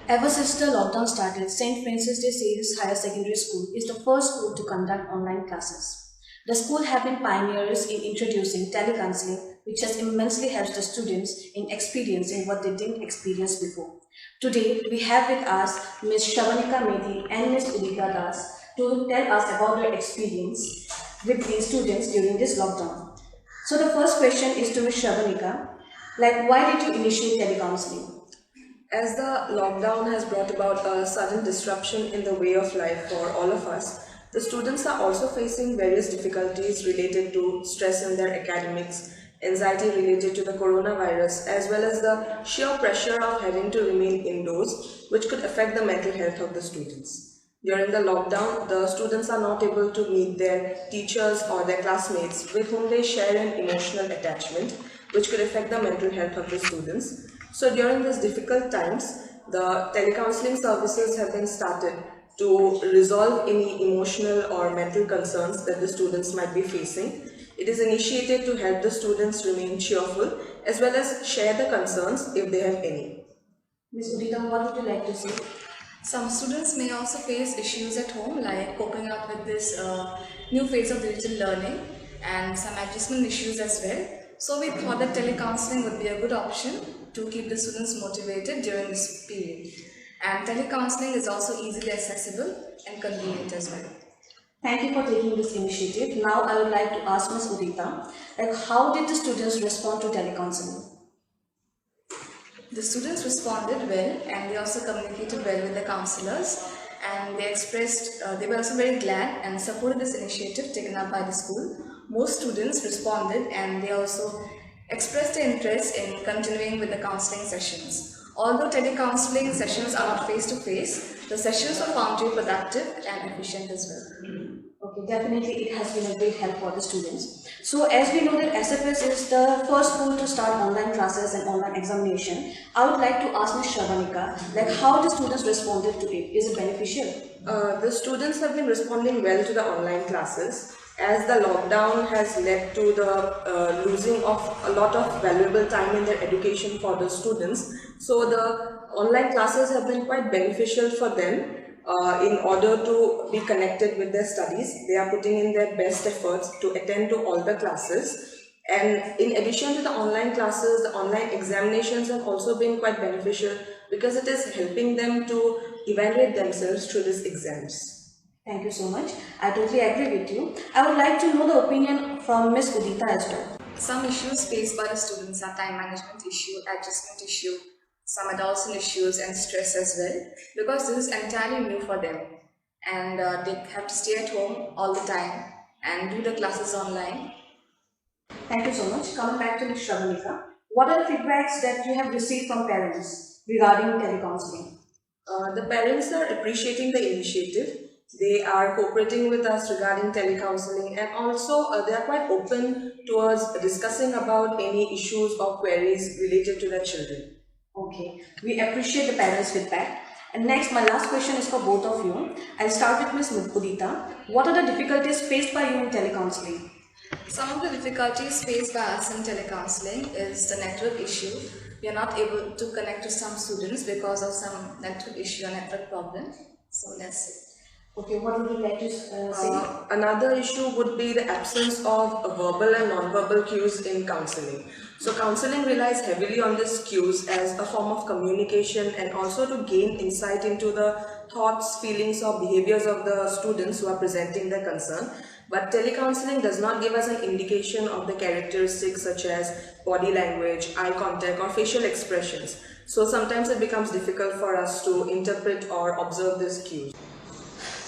Ever since the lockdown started, St. Francis de Sales Higher Secondary School is the first school to conduct online classes. The school have been pioneers in introducing telecounseling, which has immensely helped the students in experiencing what they didn't experience before. Today, we have with us Ms. SHRABANIKA MEDHI and Ms. UDITA Das to tell us about their experience with the students during this lockdown. So the first question is to Ms. SHRABANIKA, why did you initiate telecounseling? As the lockdown has brought about a sudden disruption in the way of life for all of us, the students are also facing various difficulties related to stress in their academics, anxiety related to the coronavirus, as well as the sheer pressure of having to remain indoors, which could affect the mental health of the students. During the lockdown, the students are not able to meet their teachers or their classmates with whom they share an emotional attachment, which could affect the mental health of the students. So during these difficult times, the telecounseling services have been started to resolve any emotional or mental concerns that the students might be facing. It is initiated to help the students remain cheerful as well as share the concerns if they have any. Ms. Udita, what would you like to say? Some students may also face issues at home, like coping up with this new phase of digital learning and some adjustment issues as well. So we thought that telecounseling would be a good option to keep the students motivated during this period. And telecounseling is also easily accessible and convenient as well. Thank you for taking this initiative. Now I would like to ask Ms. Udita, how did the students respond to telecounseling? The students responded well, and they also communicated well with the counselors, and they were also very glad and supported this initiative taken up by the school. Most students responded, and they also expressed their interest in continuing with the counseling sessions. Although telecounseling sessions are not face-to-face, the sessions were found to be productive and efficient as well. Okay, definitely it has been a great help for the students. So as we know that SFS is the first school to start online classes and online examination, I would like to ask Ms. SHRABANIKA, how the students responded to it? Is it beneficial? The students have been responding well to the online classes, as the lockdown has led to the losing of a lot of valuable time in their education for the students. So the online classes have been quite beneficial for them in order to be connected with their studies. They are putting in their best efforts to attend to all the classes. And in addition to the online classes, the online examinations have also been quite beneficial because it is helping them to evaluate themselves through these exams. Thank you so much. I totally agree with you. I would like to know the opinion from Ms. Udita as well. Some issues faced by the students are time management issue, adjustment issue, some adolescent issues and stress as well, because this is entirely new for them, and they have to stay at home all the time and do the classes online. Thank you so much. Coming back to Ms. SHRABANIKA, what are the feedbacks that you have received from parents regarding telecounseling? The parents are appreciating the initiative. They are cooperating with us regarding telecounseling, and also they are quite open towards discussing about any issues or queries related to their children. Okay, we appreciate the parents' feedback. And next, my last question is for both of you. I'll start with Ms. Udita. What are the difficulties faced by you in telecounseling? Some of the difficulties faced by us in telecounseling is the network issue. We are not able to connect to some students because of some network issue or network problem. So that's it. Okay, what would you like to say? Another issue would be the absence of verbal and non-verbal cues in counseling. So counseling relies heavily on these cues as a form of communication and also to gain insight into the thoughts, feelings or behaviors of the students who are presenting their concern. But telecounseling does not give us an indication of the characteristics such as body language, eye contact or facial expressions. So sometimes it becomes difficult for us to interpret or observe these cues.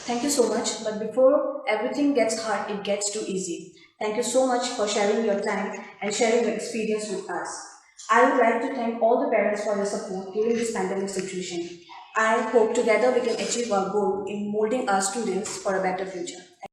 Thank you so much, but before everything gets hard, it gets too easy. Thank you so much for sharing your time and sharing your experience with us. I would like to thank all the parents for your support during this pandemic situation. I hope together we can achieve our goal in molding our students for a better future.